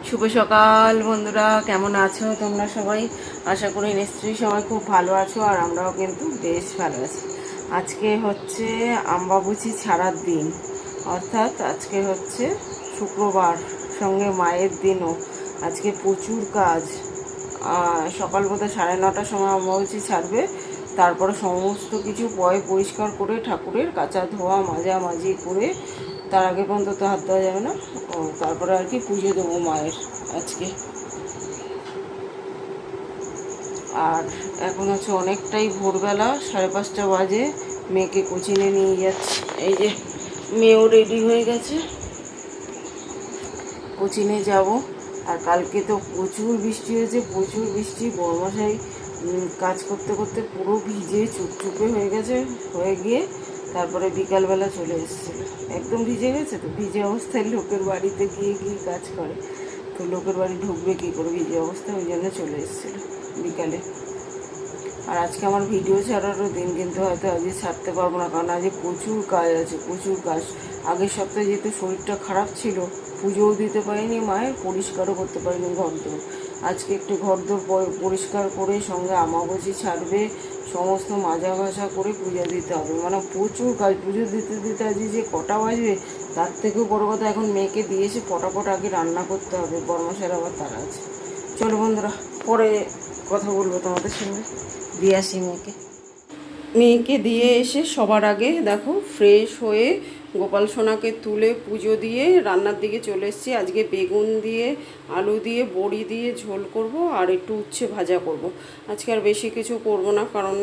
শুভ সকাল বন্ধুরা, কেমন আছো তোমরা সবাই? আশা করি নিশ্চয়ই সবাই খুব ভালো আছো, আর আমরাও কিন্তু বেশ ভালো আছি। আজকে হচ্ছে আম্বাবুচি ছাড়ার দিন, অর্থাৎ আজকে হচ্ছে শুক্রবার, সঙ্গে মায়ের দিনও। আজকে প্রচুর কাজ। সকাল বোধহয় 9:30টার সময় আম্বাবুচি ছাড়বে। তারপরে সমস্ত কিছু পরিষ্কার করে ঠাকুরের কাচা ধোয়া মাজামাজি করে, তার আগে পর্যন্ত তো হাত দেওয়া যাবে না। তারপরে আর কি পুজো দেবো মায়ের আজকে। আর এখন হচ্ছে অনেকটাই ভোরবেলা, 5:30 বাজে। মেয়েকে কোচিংয়ে নিয়ে যাচ্ছি। এই যে মেয়েও রেডি হয়ে গেছে, কোচিংয়ে যাব। আর কালকে তো প্রচুর বৃষ্টি হয়েছে, প্রচুর বৃষ্টি। বড়মশাই কাজ করতে করতে পুরো ভিজে চুপচুপে হয়ে গিয়ে তারপরে বিকালবেলা চলে এসেছিলো। একদম ভিজে গেছে, তো ভিজে অবস্থায় লোকের বাড়িতে গিয়ে কাজ করে, তো লোকের বাড়ি ঢুকবে কী করে ভিজে অবস্থায়, ওই জন্য চলে এসেছিলো বিকালে। আর আজকে আমার ভিডিও ছাড়ারও দিন, কিন্তু হয়তো আজকে ছাড়তে পারবো না, কারণ আজকে প্রচুর কাজ আছে, প্রচুর কাজ। আগের সপ্তাহে যেহেতু শরীরটা খারাপ ছিল, পুজোও দিতে পারিনি মায়ের, পরিষ্কারও করতে পারিনি ঘরদোর। আজকে একটু ঘরদোর পরিষ্কার করে, সঙ্গে আমাবস্যা ছাড়বে, সমস্ত মাজা ঘষা করে পূজা দিতে হবে। মানে প্রচুর কাজ। পুজো দিতে দিতে আজকে যে কটা বাজবে, তার থেকেও বড় কথা এখন মেয়েকে দিয়ে এসে ফটাফট আগে রান্না করতে হবে। বর্মশাইয়ের আবার তারা আছে। চলো বন্ধুরা, পরে কথা বলবো তোমাদের সঙ্গে। দিয়ে আসি মেয়েকে দিয়ে এসে সবার আগে দেখো ফ্রেশ হয়ে গোপাল সোনাকে তুলে পুজো দিয়ে রান্নার দিকে চলে এসেছি। আজকে বেগুন দিয়ে, আলু দিয়ে, বড়ি দিয়ে ঝোল করব, আর একটু উচ্ছে ভাজা করব। আজকে আর বেশি কিছু করব না, কারণ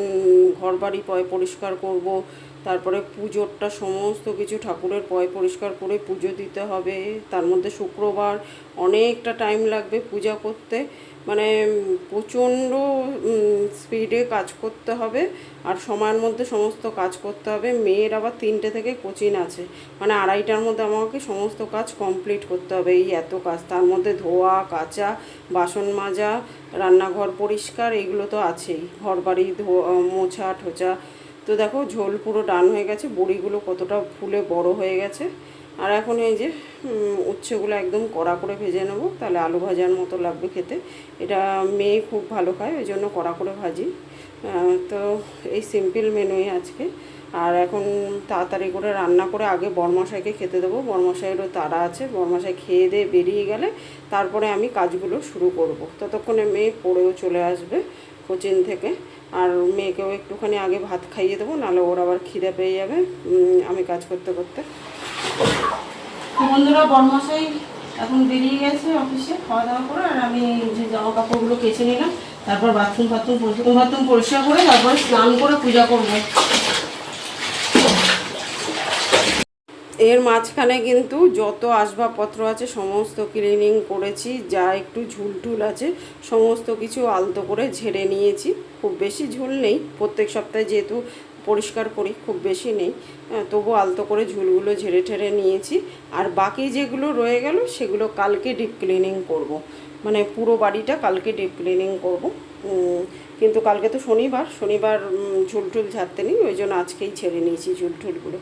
ঘর বাড়ি পরিষ্কার করব, তারপরে পুজোরটা সমস্ত কিছু ঠাকুরের পরিষ্কার করে পুজো দিতে হবে। তার মধ্যে শুক্রবার, অনেকটা টাইম লাগবে পূজা করতে। মানে প্রচণ্ড স্পিডে কাজ করতে হবে, আর সময়ের মধ্যে সমস্ত কাজ করতে হবে। মেয়ের আবার 3টে থেকে কোচিং আছে, মানে 2:30টার মধ্যে আমাকে সমস্ত কাজ কমপ্লিট করতে হবে। এই এত কাজ, তার মধ্যে ধোয়া কাচা, বাসন মাজা, রান্নাঘর পরিষ্কার, এগুলো তো আছেই, ঘর বাড়ি মোছা ঠোচা। তো দেখো ঝোল পুরো ডান হয়ে গেছে, বড়িগুলো কতটা ফুলে বড় হয়ে গেছে। আর এখন এই যে উচ্ছেগুলো একদম কড়া করে ভেজে নেব, তাহলে আলু ভাজার মতো লাগবে খেতে। এটা মেয়ে খুব ভালো খায়, ওই জন্য কড়া করে ভাজি। তো এই সিম্পল মেনুই আজকে। আর এখন তাড়াতাড়ি করে রান্না করে আগে বরমশাইকে খেতে দেবো। বরমশাইয়েরও তাড়া আছে, বরমশাই খেয়ে দিয়ে বেরিয়ে গেলে তারপরে আমি কাজগুলো শুরু করব। ততক্ষণে মেয়ে পড়েও চলে আসবে কোচিং থেকে, আর মেয়েকেও একটুখানি আগে ভাত খাইয়ে দেবো, নাহলে ওর আবার খিদে পেয়ে যাবে আমি কাজ করতে করতে। বন্ধুরা, বরমশাই এখন বেরিয়ে গেছে অফিসে খাওয়া দাওয়া করে, আর আমি যে জামা কাপড়গুলো কেচে নিলাম, তারপর বাথরুম পরিষ্কার করে তারপরে স্নান করে পূজা করব। এর মাঝখানে কিন্তু যত আসবাবপত্র আছে সমস্ত ক্লিনিং করেছি, যা একটু ঝুলটুল আছে সমস্ত কিছু আলতো করে ঝেড়ে নিয়েছি। খুব বেশি ঝুল নেই, প্রত্যেক সপ্তাহে যেহেতু পরিষ্কার করি খুব বেশি নেই, তবু আলতো করে ঝুলগুলো ঝেড়ে ঠেড়ে নিয়েছি। আর বাকি যেগুলো রয়ে গেল সেগুলো কালকে ডিপ ক্লিনিং করব, মানে পুরো বাড়িটা কালকে ডিপ ক্লিনিং করব। কিন্তু কালকে তো শনিবার ঝুলটুল ঝাড়তে নেই, ওই জন্য আজকেই ছেড়ে নিয়েছি ঝুলটুলগুলো।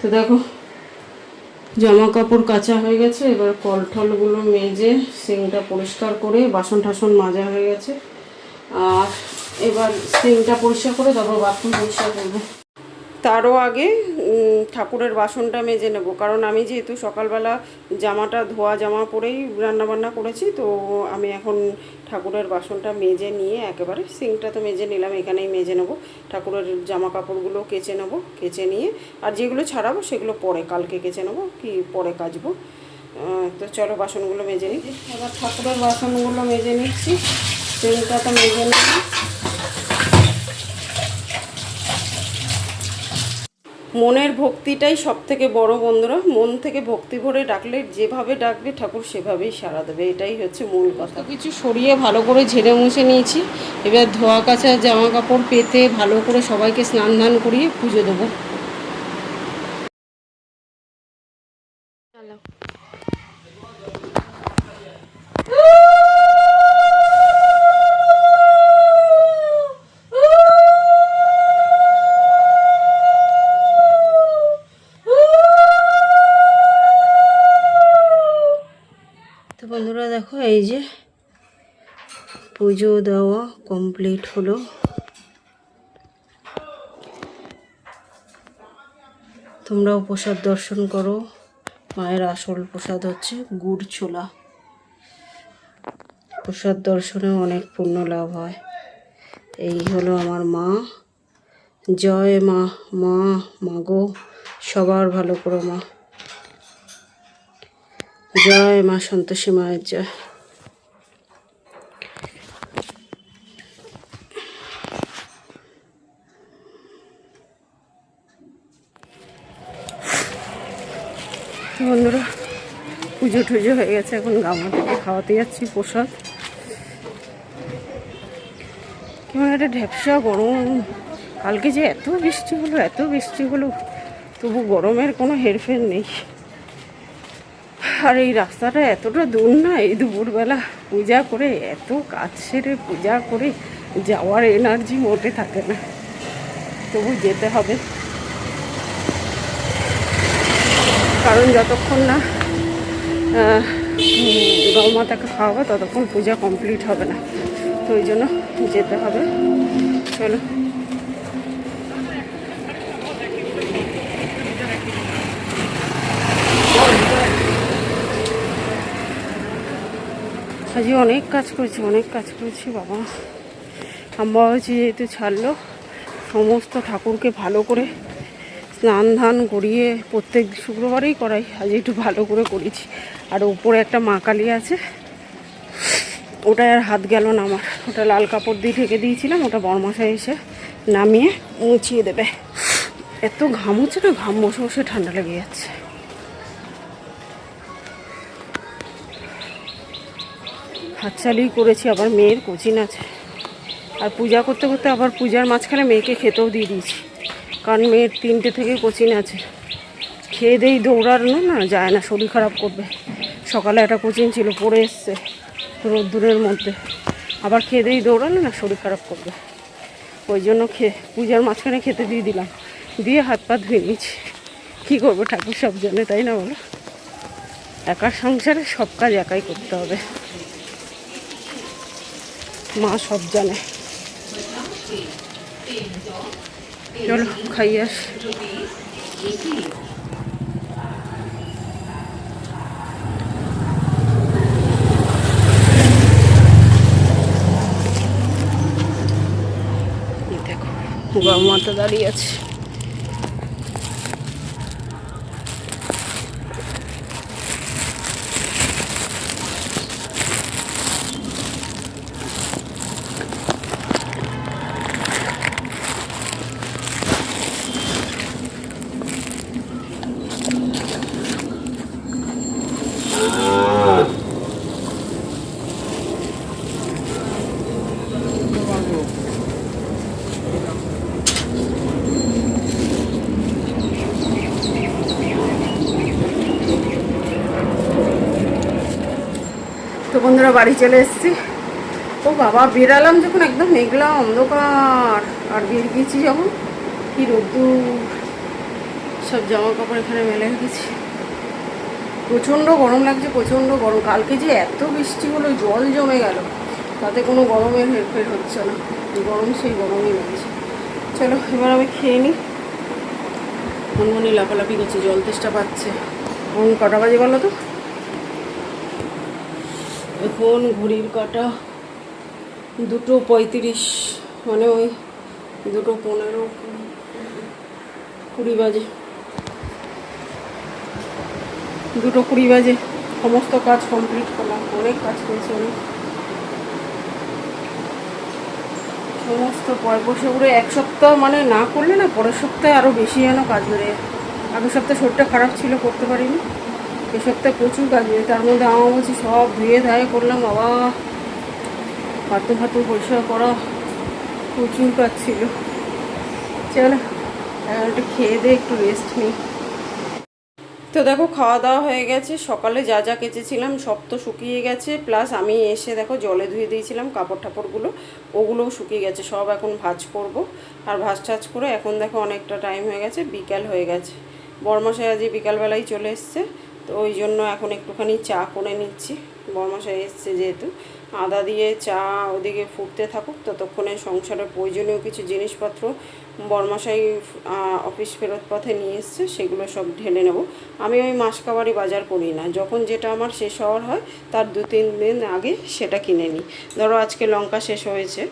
তো দেখো জামা কাপড় কাচা হয়ে গেছে, এবার কল টলগুলো মেজে সিঙ্কটা পরিষ্কার করে, বাসন টাসন মাজা হয়ে গেছে। আর এবার সিঙ্কটা পরিষ্কার করে তারপর বাথরুম পরিষ্কার করবো। তারও আগে ঠাকুরের বাসনটা মেজে নেব, কারণ আমি যেহেতু সকালবেলা জামাটা ধোয়া জামা পরেই রান্নাবান্না করেছি, তো আমি এখন ঠাকুরের বাসনটা মেজে নিয়ে একেবারে সিঙ্কটা তো মেজে নিলাম, এখানেই মেজে নেব। ঠাকুরের জামা কাপড়গুলো কেচে নেব, কেচে নিয়ে আর যেগুলো ছাড়াবো সেগুলো পরে কালকে কেচে নেব, কি পরে কাচবো। তো চলো বাসনগুলো মেজে নিই। এবার ঠাকুরের বাসনগুলো মেজে নিচ্ছি, সিঙ্কটা তো মেজে নিচ্ছি। মনের ভক্তিটাই সব থেকে বড় বন্ধুরা। মন থেকে ভক্তি ভরে ডাকলে যেভাবে ডাকবে ঠাকুর সেভাবেই সাড়া দেবে, এটাই হচ্ছে মূল কথা। কিছু সরিয়ে ভালো করে ঝেড়ে মুছে নিয়েছি। এবার ধোয়া কাচা জামা কাপড় পেতে ভালো করে সবাইকে স্নান ধান করিয়ে পুজো দেবো। বন্ধুরা দেখো, এই যে পুজো দেওয়া কমপ্লিট হলো। তোমরাও প্রসাদ দর্শন করো। মায়ের আসল প্রসাদ হচ্ছে গুড় ছোলা। প্রসাদ দর্শনে অনেক পুণ্য লাভ হয়। এই হলো আমার মা। জয় মা। মা মাগো, সবার ভালো করো মা। জয় মা সন্তোষী মায়ের জয়। বন্ধুরা, পুজো টুজো হয়ে গেছে, এখন গামা থেকে খাওয়াতে যাচ্ছি প্রসাদ। কেমন একটা ঢ্যাপসা গরম। কালকে যে এত বৃষ্টি হলো, তবু গরমের কোনো হেরফের নেই। আর এই রাস্তাটা এতটা দূর না, এই দুপুরবেলা পূজা করে, এত কাজ সেরে পূজা করে যাওয়ার এনার্জি মোটে থাকে না, তবু যেতে হবে। কারণ যতক্ষণ না গৌমাতাকে খাওয়াবো ততক্ষণ পূজা কমপ্লিট হবে না, তো ওই জন্য যেতে হবে। চলো। আজ অনেক কাজ করেছি বাবা। আম্বাবাজি যেহেতু ছাড়লো, সমস্ত ঠাকুরকে ভালো করে স্নান ধান করিয়ে প্রত্যেক শুক্রবারেই করাই, আজ একটু ভালো করে করেছি। আর উপরে একটা মা কালী আছে, ওটায় আর হাত গেল না আমার। ওটা লাল কাপড় দিয়ে ঢেকে দিয়েছিলাম, ওটা বরমশাই এসে নামিয়ে মুছিয়ে দেবে। এত ঘাম হচ্ছে না, ঘাম বসে বসে ঠান্ডা লেগে যাচ্ছে। হাত চালিয়ে করেছি, আবার মেয়ের কোচিং আছে। আর পূজা করতে করতে আবার পূজার মাঝখানে মেয়েকে খেতেও দিয়ে দিয়েছি, কারণ মেয়ের 3টে থেকে কোচিং আছে। খেয়ে দেই দৌড়ানো না যায় না, শরীর খারাপ করবে। সকালে একটা কোচিং ছিল, পড়ে এসছে রোদ্দুরের মধ্যে, আবার খেয়ে দেই দৌড়ানো না, শরীর খারাপ করবে। ওই জন্য পূজার মাঝখানে খেতে দিয়ে দিলাম, দিয়ে হাত পা ধুয়ে নিয়েছি। কী করবো, ঠাকুর সব জানে, তাই না বলো? একার সংসারে সব কাজ একাই করতে হবে, মা সব জানে। চলো খাইয়ে আস। দেখো গৌমাতা দাঁড়িয়ে আছে। তো বন্ধুরা, বাড়ি চলে এসেছি। ও বাবা, বেরালাম যখন একদম মেঘলা অন্ধকার, আর বের গিয়েছি যখন কি রোদ্দুর। সব জামা কাপড় এখানে মেলে রেখেছি। প্রচণ্ড গরম লাগছে, প্রচণ্ড গরম। কালকে যে এত বৃষ্টি হলো, জল জমে গেল, তাতে কোনো গরমের হেরফের হচ্ছে না। গরম সেই গরমই লাগছে। চলো এবার আমি খেয়ে নিই। মনমনি লাফালাফি করছে, জল তেষ্টা পাচ্ছে। এখন কটা বাজে বলো তো? এখন ঘড়ির কাঁটা 2:35, মানে ওই 2:15 20 বাজে। 2:20 বাজে। সমস্ত কাজ কমপ্লিট করলাম, অনেক কাজ করেছি আমি। সমস্ত বসে পুরো 1 সপ্তাহ মানে না করলে না, পরের সপ্তাহে আরও বেশি যেন কাজ বেড়ে যায়। আগের সপ্তাহে শরীরটা খারাপ ছিল, করতে পারিনি। এই সপ্তাহে প্রচুর কাজ বেড়ে, তার মধ্যে আমার বলছি সব ধুয়ে ধায়ে করলাম। বাবা, ফাতু পরিষ্কার করা, প্রচুর কাজ ছিল। চলো একটু খেয়ে দিয়ে একটু রেস্ট নিই। তো দেখো, খাওয়া দাওয়া হয়ে গেছে। সকালে যা যা কেচেছিলাম সব তো শুকিয়ে গেছে, প্লাস আমি এসে দেখো জলে ধুয়ে দিয়েছিলাম কাপড় টাপড়গুলো, ওগুলোও শুকিয়ে গেছে। সব এখন ভাঁজ করব। আর ভাঁজ টাজ করে এখন দেখো অনেকটা টাইম হয়ে গেছে, বিকাল হয়ে গেছে। বরমশাই আজ বিকালবেলায় চলে এসছে। তো ওই জন্য এখন একটুখানি চা করে নিচ্ছি, বরমশাই এসছে যেহেতু। আদা দিয়ে চা ওদিকে ফুটতে থাকুক, ততক্ষণে সংসারের প্রয়োজনীয় কিছু জিনিসপত্র বরমশাই অফিস ফেরত পথে নিয়ে এসছে, সেগুলো সব ঢেলে নেব। আমি ওই মাসকাবারি বাজার করি না, যখন যেটা আমার শেষ হওয়ার হয় তার 2-3 দিন আগে সেটা কিনে নিই। ধরো আজকে লঙ্কা শেষ হয়েছে,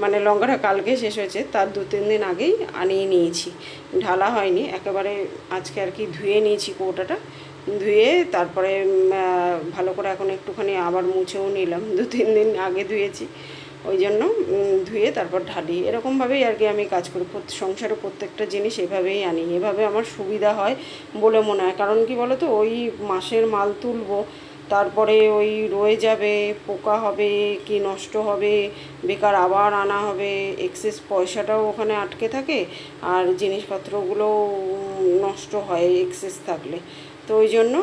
মানে লঙ্কাটা কালকে শেষ হয়েছে, তার 2-3 দিন আগেই আনিয়ে নিয়েছি, ঢালা হয়নি একেবারে। আজকে আর কি ধুয়ে নিয়েছি কৌটাটা, ধুয়ে তারপরে ভালো করে এখন একটুখানি আবার মুছেও নিলাম, 2-3 দিন আগে ধুয়েছি ওই জন্য ধুয়ে তারপর ঢালি। এরকমভাবেই আর কি আমি কাজ করি, সংসারে প্রত্যেকটা জিনিস এভাবেই আনি, এভাবে আমার সুবিধা হয় বলে মনে হয়। কারণ কি বলো তো, ওই মাসের মাল তুলবো, তারপরে ওই রয়ে যাবে, পোকা হবে কি নষ্ট হবে, বেকার আবার আনা হবে, এক্সেস পয়সাটাও ওখানে আটকে থাকে, আর জিনিসপত্রগুলো নষ্ট হয় এক্সেস থাকলে। তো ওই জন্য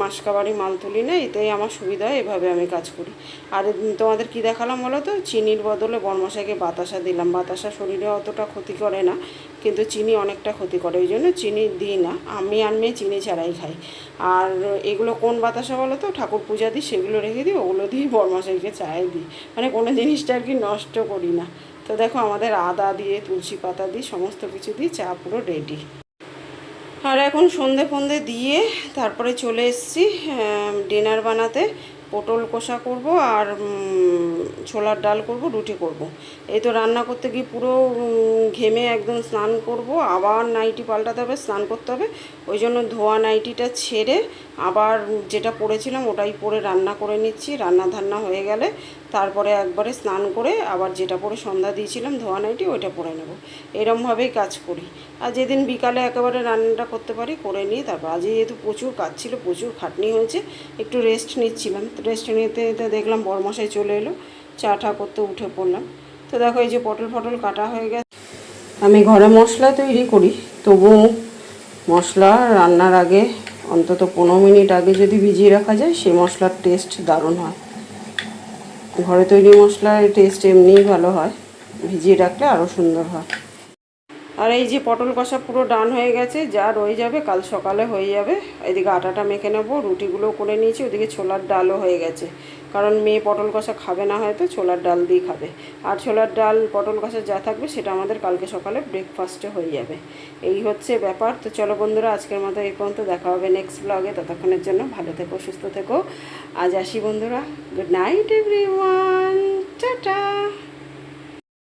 মাসকাবারি মাল তুলি না, এতেই আমার সুবিধা হয়, এভাবে আমি কাজ করি। আর তোমাদের কি দেখালাম বলো তো, চিনির বদলে বরমশাইকে বাতাসা দিলাম। বাতাসা শরীরে অতটা ক্ষতি করে না, কিন্তু চিনি অনেকটা ক্ষতি করে, ওই জন্য চিনি দিই না। আমি আর মেয়ে চিনি ছাড়াই খাই। আর এগুলো কোন বাতাসা বলো তো, ঠাকুর পূজা দিই সেগুলো রেখে দিই, ওগুলো দিয়ে বরমশাইকে চায় দিই, মানে কোনো জিনিসটা আর কি নষ্ট করি না। তো দেখো আমাদের আদা দিয়ে, তুলসী পাতা দিয়ে, সমস্ত কিছু দিয়ে চা পুরো রেডি। আর এখন সন্ধে ফন্ধে দিয়ে তারপরে চলে এসেছি ডিনার বানাতে। পটল কষা করব আর ছোলার ডাল করব, রুটি করব। এই তো রান্না করতে গিয়ে পুরো ঘেমে একদম স্নান করব, আবার নাইটি পাল্টাতে হবে, স্নান করতে হবে। ওই জন্য ধোয়া নাইটিটা ছেড়ে আবার যেটা পরেছিলাম ওটাই পরে রান্না করে নিচ্ছি। রান্না ধান্না হয়ে গেলে তারপরে একবারে স্নান করে আবার যেটা পরে সন্ধ্যা দিয়েছিলাম ধোয়া নাইটি ওইটা পরে নেব। এরমভাবেই কাজ করি। আর যেদিন বিকালে একেবারে রান্নাটা করতে পারি করে নিই। তারপর আজ যেহেতু প্রচুর কাজ ছিল, প্রচুর খাটনি হয়েছে, একটু রেস্ট নিচ্ছিলাম। তো রেস্ট নিতে দেখলাম বরমশাই চলে এলো, চা টা করতে উঠে পড়লাম। তো দেখো এই যে পটল ফটল কাটা হয়ে গেছে। আমি ঘরে মশলা তৈরি করি, তবু মশলা রান্নার আগে অন্তত 15 মিনিট আগে যদি ভিজিয়ে রাখা যায়, সেই মশলার টেস্ট দারুণ হয়। ঘরে তৈরি মশলার টেস্ট এমনিই ভালো হয়, ভিজিয়ে রাখলে আরও সুন্দর হয়। আর এই যে পটল কষা পুরো ডান হয়ে গেছে, যা রয়ে যাবে কাল সকালে হয়ে যাবে। এদিকে আটাটা মেখে নেবো, রুটিগুলোও করে নিয়েছি, ওদিকে ছোলার ডালও হয়ে গেছে। কারণ মেয়ে পটল কষা খাবে না, হয়তো ছোলার ডাল দিয়ে খাবে। আর ছোলার ডাল পটল কষা যা থাকবে সেটা আমাদের কালকে সকালে ব্রেকফাস্টে হয়ে যাবে। এই হচ্ছে ব্যাপার। তো চলো বন্ধুরা, আজকের মতো এই পর্যন্ত, দেখা হবে নেক্সট ব্লগে। ততক্ষণের জন্য ভালো থেকো, সুস্থ থেকো। আজ আসি বন্ধুরা, গুড নাইট এভরিওয়ান, টাটা।